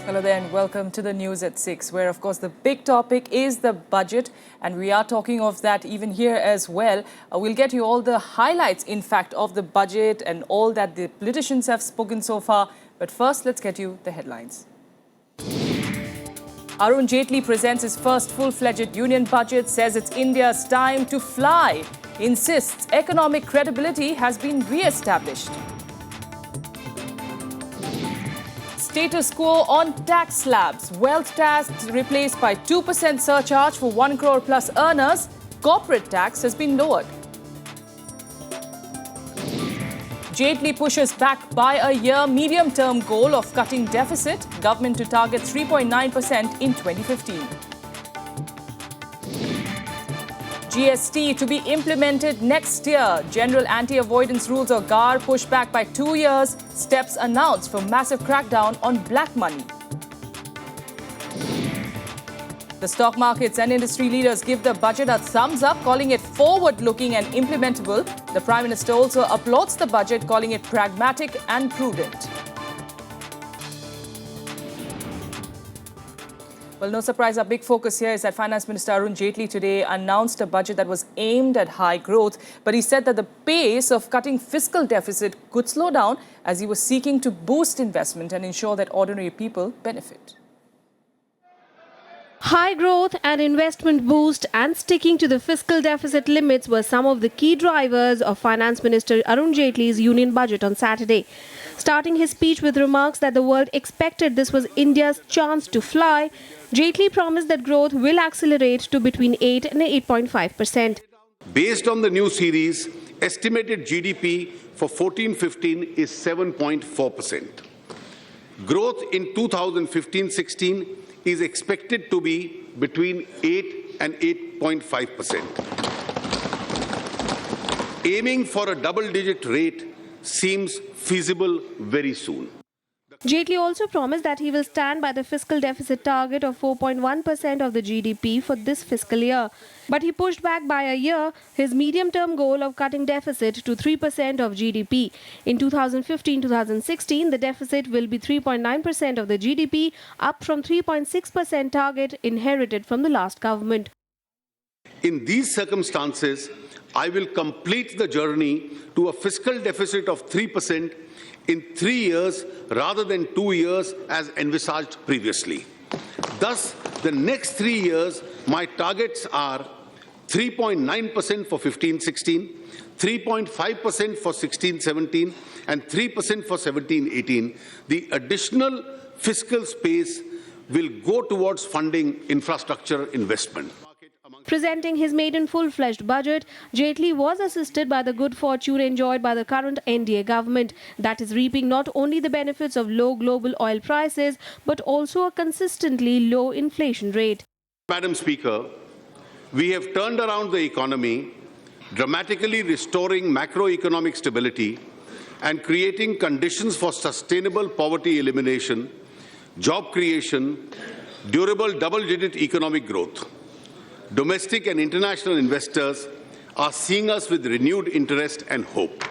Hello there and welcome to the news at 6, where of course the big topic is the budget, and we are talking of that even here as well. We'll get you all the highlights, in fact, of the budget and all that the politicians have spoken so far. But first, let's get you the headlines. Arun Jaitley presents his first full-fledged union budget, says it's India's time to fly, insists economic credibility has been re-established. Status quo on tax slabs. Wealth tax replaced by 2% surcharge for 1 crore plus earners. Corporate tax has been lowered. Jaitley pushes back by a year medium-term goal of cutting deficit. Government to target 3.9% in 2015. GST to be implemented next year. General anti-avoidance rules or GAR pushed back by 2 years. Steps announced for massive crackdown on black money. The stock markets and industry leaders give the budget a thumbs up, calling it forward-looking and implementable. The Prime Minister also applauds the budget, calling it pragmatic and prudent. Well, no surprise, our big focus here is that Finance Minister Arun Jaitley today announced a budget that was aimed at high growth. But he said that the pace of cutting fiscal deficit could slow down as he was seeking to boost investment and ensure that ordinary people benefit. High growth and investment boost and sticking to the fiscal deficit limits were some of the key drivers of Finance Minister Arun Jaitley's union budget on Saturday. Starting his speech with remarks that the world expected this was India's chance to fly, Jaitley promised that growth will accelerate to between 8 and 8.5%. Based on the new series, estimated GDP for 14-15 is 7.4%. Growth in 2015-16 is expected to be between 8 and 8.5%. Aiming for a double-digit rate seems feasible very soon. Jaitley also promised that he will stand by the fiscal deficit target of 4.1% of the GDP for this fiscal year. But he pushed back by a year his medium-term goal of cutting deficit to 3% of GDP. In 2015-2016, the deficit will be 3.9% of the GDP, up from 3.6% target inherited from the last government. In these circumstances, I will complete the journey to a fiscal deficit of 3% in 3 years rather than 2 years as envisaged previously. Thus, the next 3 years, my targets are 3.9% for 15-16, 3.5% for 16-17, and 3% for 17-18. The additional fiscal space will go towards funding infrastructure investment. Presenting his maiden full-fledged budget, Jaitley was assisted by the good fortune enjoyed by the current NDA government, that is reaping not only the benefits of low global oil prices, but also a consistently low inflation rate. Madam Speaker, we have turned around the economy, dramatically restoring macroeconomic stability and creating conditions for sustainable poverty elimination, job creation, durable double-digit economic growth. Domestic and international investors are seeing us with renewed interest and hope.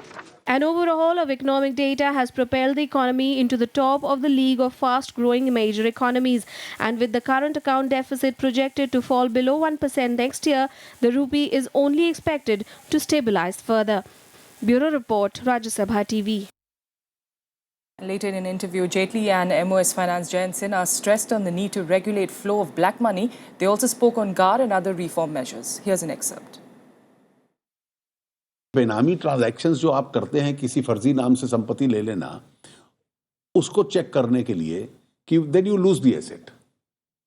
An overhaul of economic data has propelled the economy into the top of the league of fast-growing major economies. And with the current account deficit projected to fall below 1% next year, the rupee is only expected to stabilize further. Bureau Report, Rajya Sabha TV. Later in an interview, Jaitley and MOS Finance Jayant Sin are stressed on the need to regulate flow of black money. They also spoke on GAR and other reform measures. Here's an excerpt. बेनामी transactions जो आप करते हैं, किसी फर्जी नाम से संपत्ति ले लेना, उसको चेक करने के लिए कि then you lose the asset.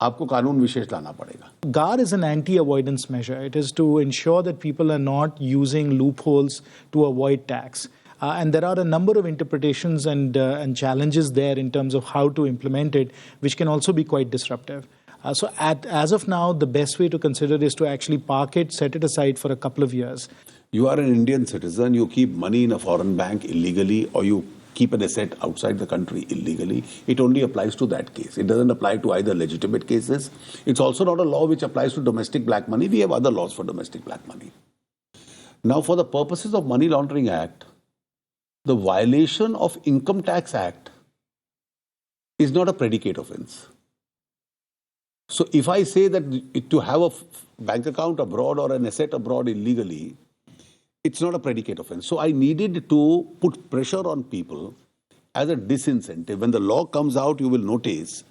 आपको कानून विशेष लाना पड़ेगा. GAR is an anti-avoidance measure. It is to ensure that people are not using loopholes to avoid tax. And there are a number of interpretations and challenges there in terms of how to implement it, which can also be quite disruptive. So as of now, the best way to consider is to actually park it, set it aside for a couple of years. You are an Indian citizen, you keep money in a foreign bank illegally, or you keep an asset outside the country illegally, it only applies to that case. It doesn't apply to either legitimate cases. It's also not a law which applies to domestic black money. We have other laws for domestic black money. Now, for the purposes of Money Laundering Act, the violation of Income Tax Act is not a predicate offense. So if I say that to have a bank account abroad or an asset abroad illegally, it's not a predicate offense. So I needed to put pressure on people as a disincentive. When the law comes out, you will notice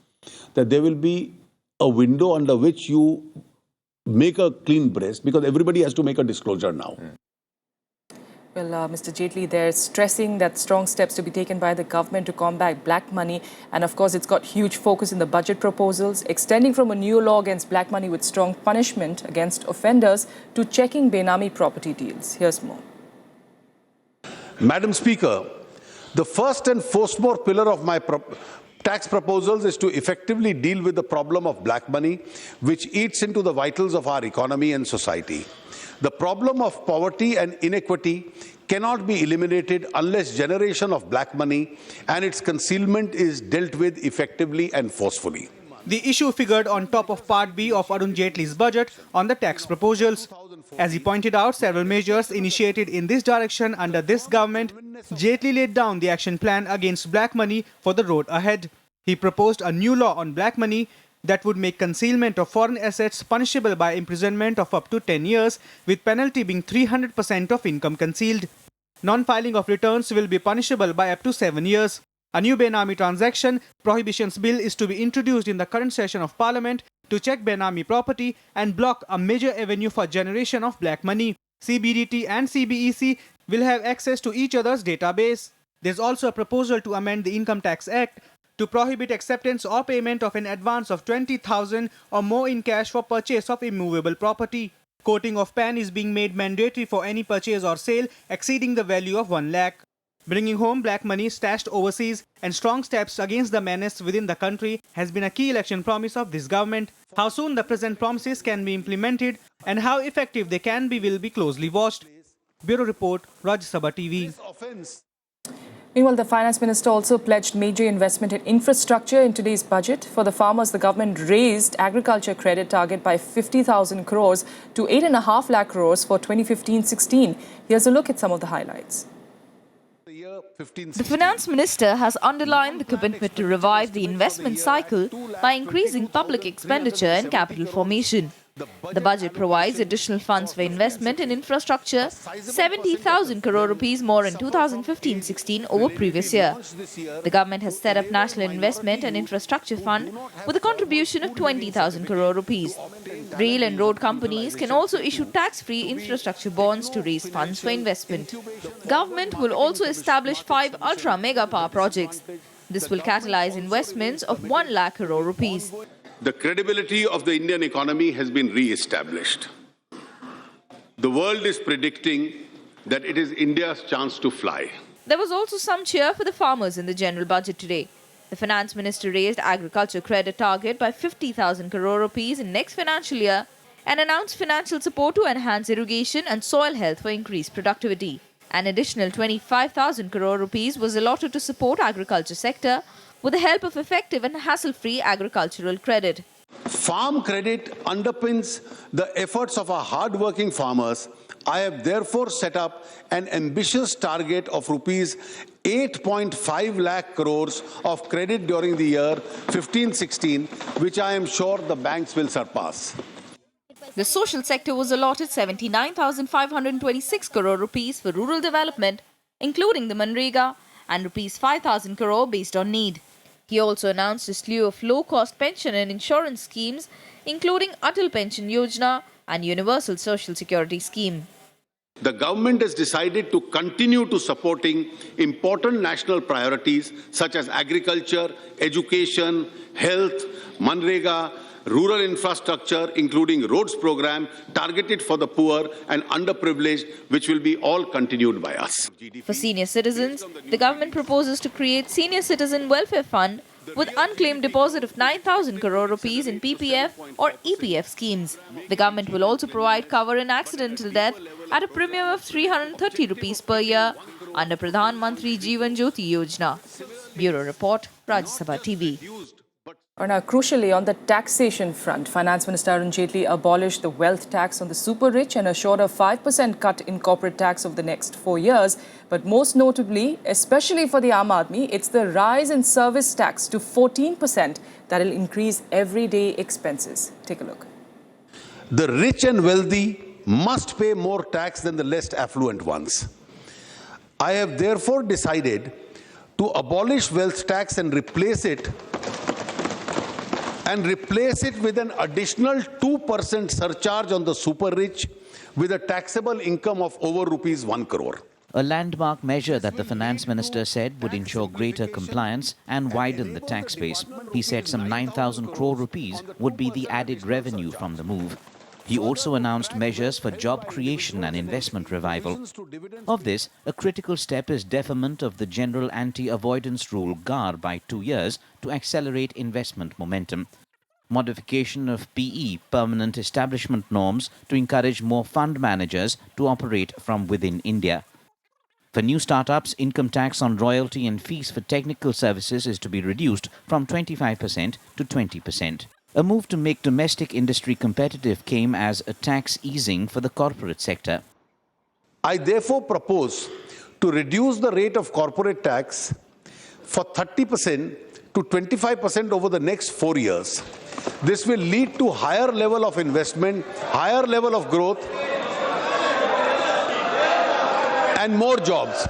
that there will be a window under which you make a clean breast, because everybody has to make a disclosure now. Well, Mr. Jaitley, they're stressing that strong steps to be taken by the government to combat black money. And of course, it's got huge focus in the budget proposals, extending from a new law against black money with strong punishment against offenders to checking Benami property deals. Here's more. Madam Speaker, the first and foremost pillar of my tax proposals is to effectively deal with the problem of black money, which eats into the vitals of our economy and society. The problem of poverty and inequity cannot be eliminated unless generation of black money and its concealment is dealt with effectively and forcefully. The issue figured on top of Part B of Arun Jaitley's budget on the tax proposals. As he pointed out, several measures initiated in this direction under this government. Jaitley laid down the action plan against black money for the road ahead. He proposed a new law on black money that would make concealment of foreign assets punishable by imprisonment of up to 10 years, with penalty being 300% of income concealed. Non-filing of returns will be punishable by up to 7 years. A new Benami transaction prohibitions bill is to be introduced in the current session of Parliament to check Benami property and block a major avenue for generation of black money. CBDT and CBEC will have access to each other's database. There's also a proposal to amend the Income Tax Act to prohibit acceptance or payment of an advance of 20,000 or more in cash for purchase of immovable property. Coating of PAN is being made mandatory for any purchase or sale exceeding the value of 1 lakh. Bringing home black money stashed overseas and strong steps against the menace within the country has been a key election promise of this government. How soon the present promises can be implemented and how effective they can be will be closely watched. Bureau Report, Rajya Sabha TV. Meanwhile, the Finance Minister also pledged major investment in infrastructure in today's budget. For the farmers, the government raised agriculture credit target by 50,000 crores to 8.5 lakh crores for 2015-16. Here's a look at some of the highlights. The Finance Minister has underlined the commitment to revive the investment cycle by increasing public expenditure and capital formation. The budget provides additional funds for investment in infrastructure, 70,000 crore rupees more in 2015-16 over previous year. The government has set up National Investment and Infrastructure Fund with a contribution of 20,000 crore rupees. Rail and road companies can also issue tax-free infrastructure bonds to raise funds for investment. Government will also establish 5 ultra-mega power projects. This will catalyze investments of 1 lakh crore rupees. The credibility of the Indian economy has been re-established. The world is predicting that it is India's chance to fly. There was also some cheer for the farmers in the general budget today. The Finance Minister raised agriculture credit target by 50,000 crore rupees in next financial year and announced financial support to enhance irrigation and soil health for increased productivity. An additional 25,000 crore rupees was allotted to support agriculture sector with the help of effective and hassle-free agricultural credit. Farm credit underpins the efforts of our hard-working farmers. I have therefore set up an ambitious target of rupees 8.5 lakh crores of credit during the year 15-16, which I am sure the banks will surpass. The social sector was allotted 79,526 crore rupees for rural development, including the Manrega, and rupees 5,000 crore based on need. He also announced a slew of low-cost pension and insurance schemes, including Atal Pension Yojana and Universal Social Security Scheme. The government has decided to continue to supporting important national priorities such as agriculture, education, health, Manrega, rural infrastructure, including roads program targeted for the poor and underprivileged, which will be all continued by us. For senior citizens, the government proposes to create Senior Citizen Welfare Fund with unclaimed deposit of 9,000 crore rupees in PPF or EPF schemes. The government will also provide cover in accidental death at a premium of 330 rupees per year under Pradhan Mantri Jeevan Jyoti Yojana. Bureau Report, Rajya Sabha TV. Or now, crucially, on the taxation front, Finance Minister Arun Jaitley abolished the wealth tax on the super rich and assured a 5% cut in corporate tax over the next 4 years. But most notably, especially for the Aam Aadmi, it's the rise in service tax to 14% that will increase everyday expenses. Take a look. The rich and wealthy must pay more tax than the less affluent ones. I have therefore decided to abolish wealth tax and replace it with an additional 2% surcharge on the super rich with a taxable income of over rupees 1 crore. A landmark measure that the finance minister said would ensure greater compliance and widen the tax base. He said some 9,000 crore rupees would be the added revenue from the move. He also announced measures for job creation and investment revival. Of this, a critical step is deferment of the general anti-avoidance rule GAR by 2 years to accelerate investment momentum. Modification of PE, permanent establishment norms, to encourage more fund managers to operate from within India. For new startups, income tax on royalty and fees for technical services is to be reduced from 25% to 20%. A move to make domestic industry competitive came as a tax easing for the corporate sector. I therefore propose to reduce the rate of corporate tax for 30% to 25% over the next 4 years. This will lead to higher level of investment, higher level of growth, and more jobs.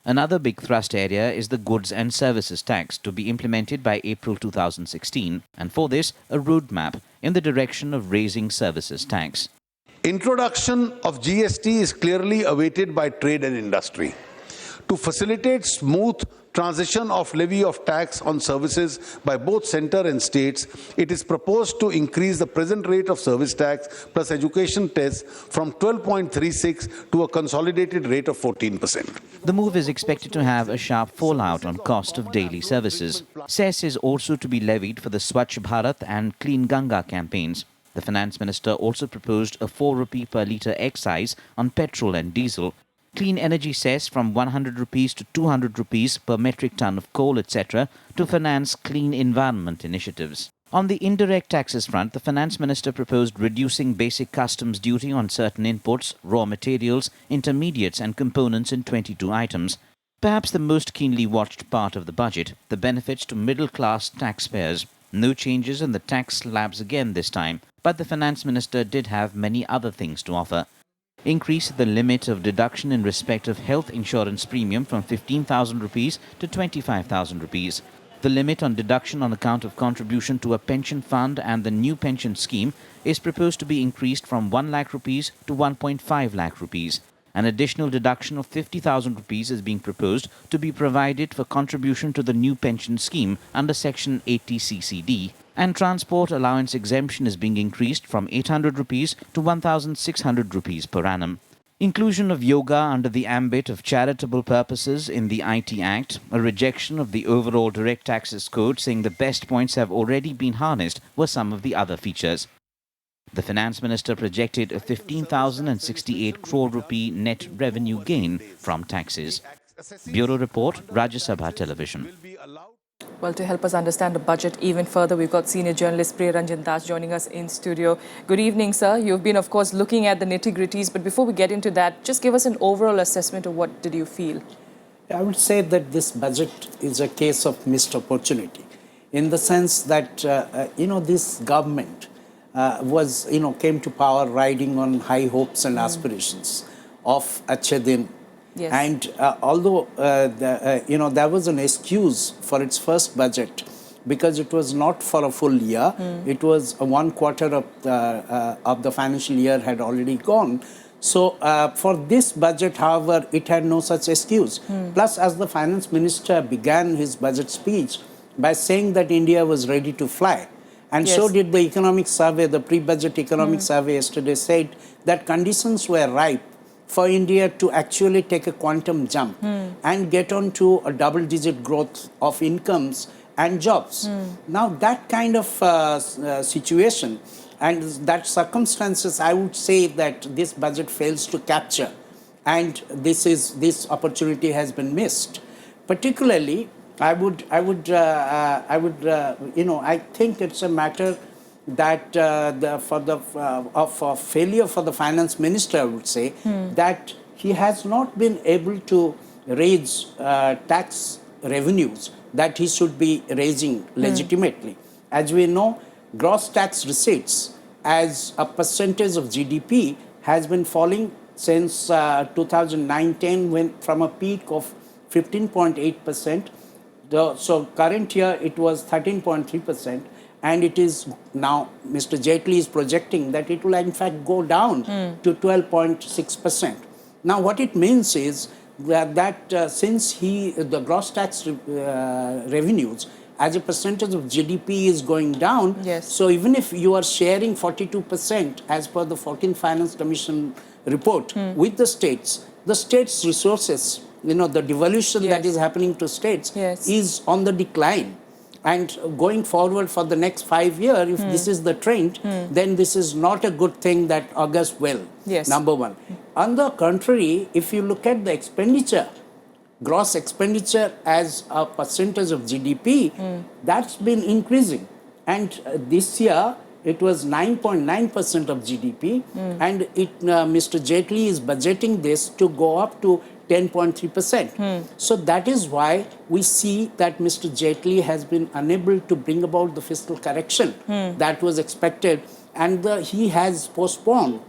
Another big thrust area is the goods and services tax, to be implemented by April 2016, and for this, a roadmap in the direction of raising services tax. Introduction of GST is clearly awaited by trade and industry. To facilitate smooth transition of levy of tax on services by both centre and states, it is proposed to increase the present rate of service tax plus education cess from 12.36 to a consolidated rate of 14%. The move is expected to have a sharp fallout on cost of daily services. Cess is also to be levied for the Swachh Bharat and Clean Ganga campaigns. The finance minister also proposed a 4 rupee per litre excise on petrol and diesel, clean energy cess from 100 rupees to 200 rupees per metric ton of coal, etc., to finance clean environment initiatives. On the indirect taxes front, the finance minister proposed reducing basic customs duty on certain inputs, raw materials, intermediates and components in 22 items. Perhaps the most keenly watched part of the budget, the benefits to middle-class taxpayers. No changes in the tax slabs again this time, but the finance minister did have many other things to offer. Increase the limit of deduction in respect of health insurance premium from 15,000 rupees to 25,000 rupees. The limit on deduction on account of contribution to a pension fund and the new pension scheme is proposed to be increased from 1 lakh rupees to 1.5 lakh rupees. An additional deduction of 50,000 rupees is being proposed to be provided for contribution to the new pension scheme under Section 80 CCD. And transport allowance exemption is being increased from 800 rupees to 1,600 rupees per annum. Inclusion of yoga under the ambit of charitable purposes in the IT Act, a rejection of the overall direct taxes code saying the best points have already been harnessed were some of the other features. The finance minister projected a 15,068 crore rupee net revenue gain from taxes. Bureau Report, Rajya Sabha Television. Well, to help us understand the budget even further, we've got senior journalist Priya Ranjan Das joining us in studio. Good evening, sir. You've been, of course, looking at the nitty-gritties, but before we get into that, just give us an overall assessment of what did you feel? I would say that this budget is a case of missed opportunity, in the sense that, this government came to power riding on high hopes and aspirations of Achhe Din. Yes. And although there was an excuse for its first budget, because it was not for a full year, it was 1 quarter of the financial year had already gone. So for this budget, however, it had no such excuse. Plus, as the finance minister began his budget speech by saying that India was ready to fly, and so did the economic survey, the pre-budget economic survey yesterday said that conditions were ripe for India to actually take a quantum jump and get on to a double-digit growth of incomes and jobs. Now, that kind of situation and that circumstances, I would say that this budget fails to capture, and this opportunity has been missed. Particularly, I think it's a matter that of failure for the finance minister, I would say, that he has not been able to raise tax revenues that he should be raising legitimately. As we know, gross tax receipts as a percentage of GDP has been falling since 2019, when from a peak of 15.8%. So current year it was 13.3%, and it is now, Mr. Jaitley is projecting that it will in fact go down to 12.6%. Now what it means is that since the gross tax revenues as a percentage of GDP is going down, so even if you are sharing 42% as per the 14th Finance Commission report with the states resources, the devolution that is happening to states is on the decline. And going forward for the next 5 years, if this is the trend, then this is not a good thing that augurs well, number one. On the contrary, if you look at the expenditure, gross expenditure as a percentage of GDP, that's been increasing. And this year, it was 9.9% of GDP, and Mr. Jaitley is budgeting this to go up to 10.3%. So that is why we see that Mr. Jaitley has been unable to bring about the fiscal correction that was expected, and he has postponed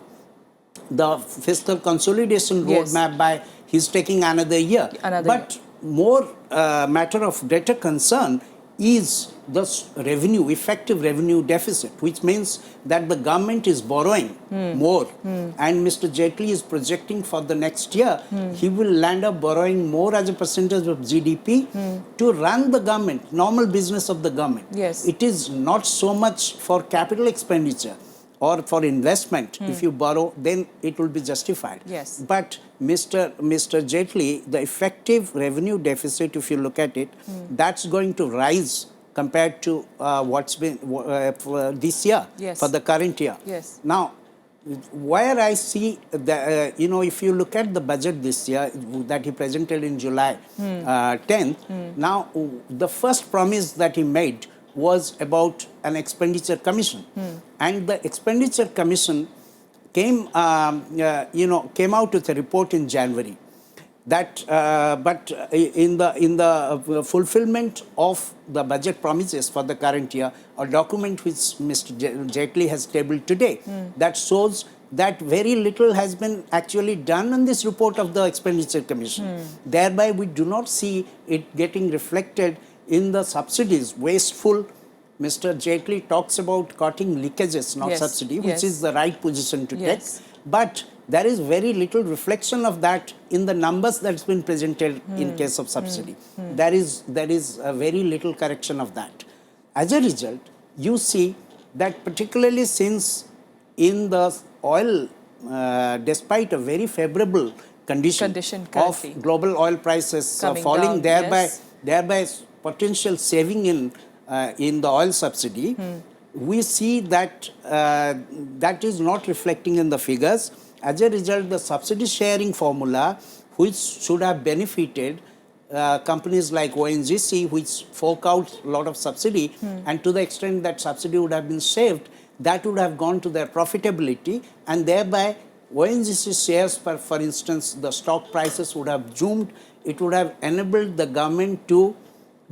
the fiscal consolidation roadmap by he's taking another year. But more matter of greater concern is the effective revenue deficit, which means that the government is borrowing more. And Mr. Jaitley is projecting for the next year, he will land up borrowing more as a percentage of GDP to run the government, normal business of the government. It is not so much for capital expenditure or for investment. If you borrow, then it will be justified. But Mr. Jaitley, the effective revenue deficit, if you look at it, that's going to rise compared to what's been this year, for the current year. Now, where I see, if you look at the budget this year that he presented in July 10th, now the first promise that he made was about an expenditure commission. And the expenditure commission came out with a report in January. But in the fulfillment of the budget promises for the current year, a document which Mr. Jaitley has tabled today, that shows that very little has been actually done on this report of the expenditure commission. Thereby, we do not see it getting reflected in the subsidies. Wasteful. Mr. Jaitley talks about cutting leakages, not subsidy, which is the right position to take. But there is very little reflection of that in the numbers that's been presented in case of subsidy. There is very little correction of that. As a result, you see that particularly since in the oil, despite a very favorable condition of global oil prices falling, thereby potential saving in the oil subsidy, we see that that is not reflecting in the figures. As a result, the subsidy sharing formula, which should have benefited companies like ONGC, which fork out a lot of subsidy, and to the extent that subsidy would have been saved, that would have gone to their profitability, and thereby ONGC shares, for instance, the stock prices would have zoomed. It would have enabled the government to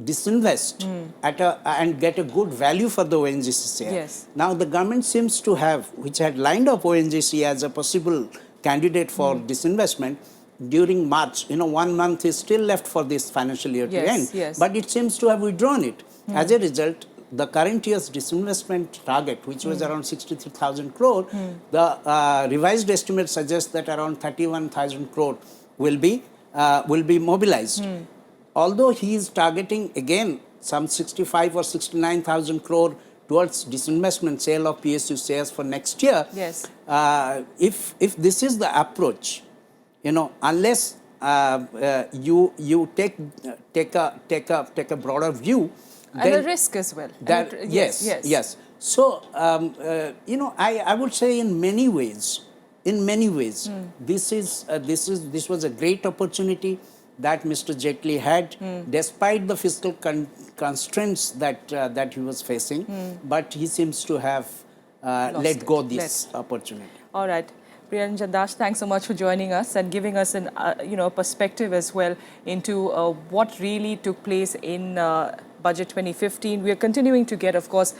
disinvest and get a good value for the ONGC share. Now the government seems to have, which had lined up ONGC as a possible candidate for disinvestment during March. 1 month is still left for this financial year to end, but it seems to have withdrawn it. As a result, the current year's disinvestment target, which was around 63,000 crore, the revised estimate suggests that around 31,000 crore will be mobilized. Although he is targeting again some 65 or 69,000 crore towards disinvestment, sale of PSU shares for next year. If this is the approach, unless you take a broader view, and a risk as well. Yes. So I would say in many ways, this was a great opportunity. that Mr. Jaitley had, despite the fiscal constraints that he was facing. But he seems to have let go this opportunity. All right. Priyanjan Das, thanks so much for joining us and giving us an perspective as well into what really took place in Budget 2015. We are continuing to get, of course,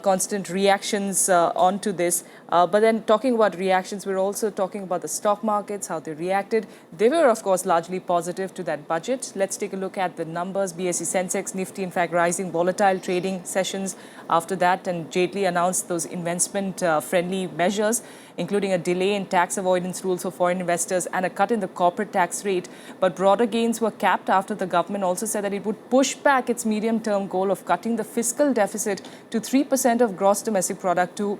constant reactions onto this. But then talking about reactions, we're also talking about the stock markets, how they reacted. They were, of course, largely positive to that budget. Let's take a look at the numbers. BSE Sensex, Nifty, in fact, rising, volatile trading sessions after that. And Jaitley announced those investment-friendly measures, including a delay in tax avoidance rules for foreign investors and a cut in the corporate tax rate. But broader gains were capped after the government also said that it would push back its medium-term goal of cutting the fiscal deficit to 3% of gross domestic product to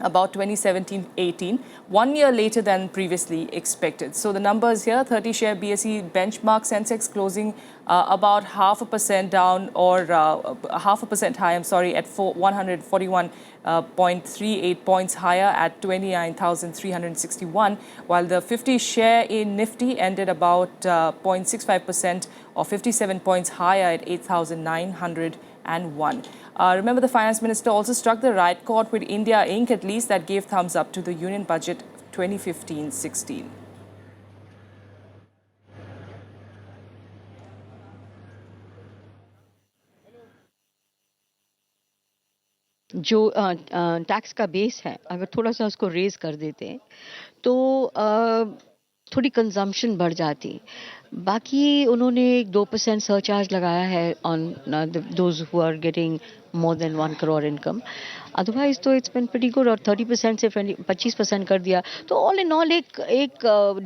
about 2017-18, 1 year later than previously expected. So the numbers here, 30-share BSE benchmark Sensex closing about 0.5% down or 0.5% high, at 141.38 points higher at 29,361, while the 50-share in Nifty ended about 0.65% or 57 points higher at 8,901. Remember, the finance minister also struck the right chord with India Inc., at least, that gave thumbs up to the Union Budget 2015-16. जो tax का base है अगर थोड़ा सा उसको raise कर देते तो थोड़ी कंजम्पशन बढ़ जाती बाकी उन्होंने 2% सरचार्ज लगाया है on those who are getting more than 1 crore income. Otherwise, तो it's been pretty good. और 30% से 25% कर दिया. तो all in all एक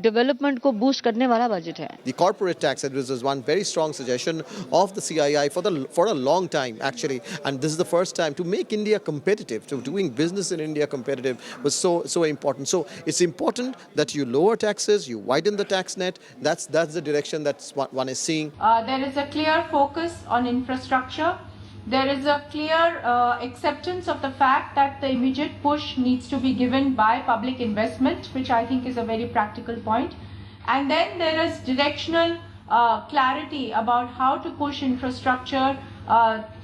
development को boost करने वाला budget है. The corporate tax was one very strong suggestion of the CII for a long time actually, and this is the first time to make India competitive. So doing business in India competitive was so important. So it's important that you lower taxes, you widen the tax net. That's the direction that one is seeing. There is a clear focus on infrastructure. There is a clear acceptance of the fact that the immediate push needs to be given by public investment, which I think is a very practical point. And then there is directional clarity about how to push infrastructure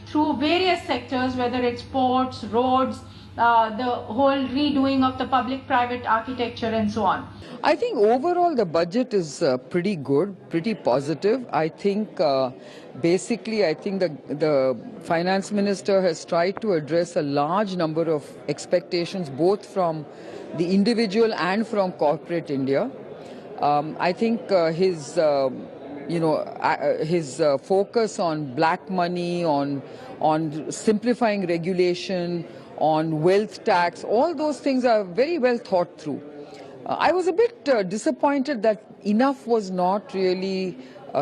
through various sectors, whether it's ports, roads, the whole redoing of the public-private architecture and so on. I think overall the budget is pretty good, pretty positive. I think basically I think the finance minister has tried to address a large number of expectations both from the individual and from corporate India. I think his focus on black money, on simplifying regulation, on wealth tax, all those things are very well thought through. I was a bit disappointed that enough was not really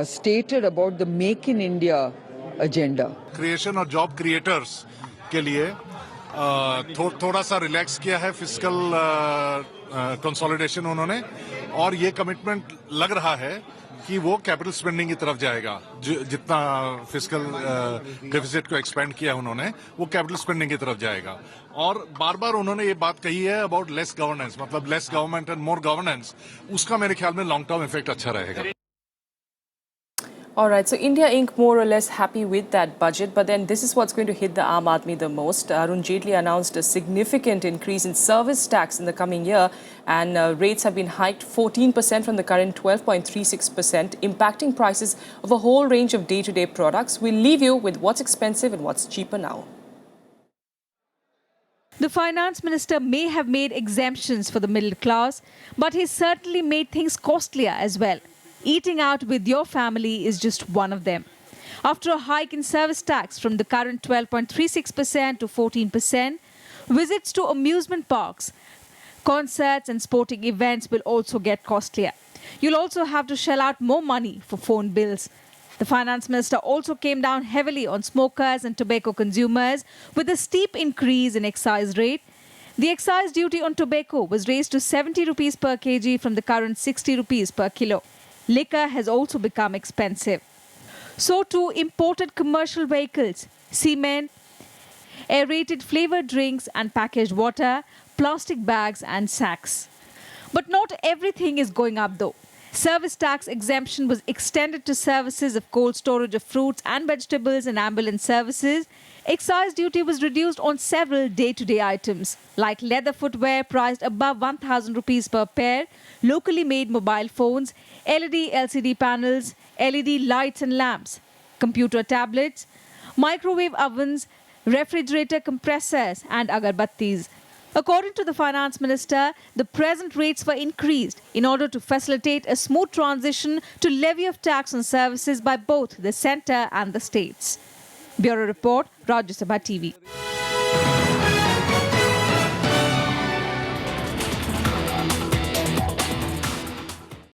stated about the Make in India agenda. Creation और job creators के लिए थोड़ा सा relax किया है fiscal consolidation उन्होंने और ये कमिटमेंट लग रहा है कि वो कैपिटल स्पेंडिंग की तरफ जाएगा जितना फिस्कल डेफिसिट को एक्सपेंड किया उन्होंने वो कैपिटल स्पेंडिंग की तरफ जाएगा और बार-बार उन्होंने ये बात कही है अबाउट लेस गवर्नेंस मतलब less government and more governance उसका मेरे ख्याल में लॉन्ग टर्म इफेक्ट अच्छा रहेगा. All right, so India Inc. more or less happy with that budget, but then this is what's going to hit the Aam Aadmi the most. Arun Jaitley announced a significant increase in service tax in the coming year, and rates have been hiked 14% from the current 12.36%, impacting prices of a whole range of day-to-day products. We'll leave you with what's expensive and what's cheaper now. The finance minister may have made exemptions for the middle class, but he certainly made things costlier as well. Eating out with your family is just one of them. After a hike in service tax from the current 12.36% to 14%, visits to amusement parks, concerts and sporting events will also get costlier. You'll also have to shell out more money for phone bills. The finance minister also came down heavily on smokers and tobacco consumers with a steep increase in excise rate. The excise duty on tobacco was raised to 70 rupees per kg from the current 60 rupees per kilo. Liquor has also become expensive. So too imported commercial vehicles, cement, aerated flavoured drinks and packaged water, plastic bags and sacks. But not everything is going up though. Service tax exemption was extended to services of cold storage of fruits and vegetables and ambulance services. Excise duty was reduced on several day-to-day items, like leather footwear priced above 1,000 rupees per pair, locally made mobile phones, LED LCD panels, LED lights and lamps, computer tablets, microwave ovens, refrigerator compressors and agarbattis. According to the finance minister, the present rates were increased in order to facilitate a smooth transition to levy of tax on services by both the centre and the states. Bureau Report, Rajya Sabha TV.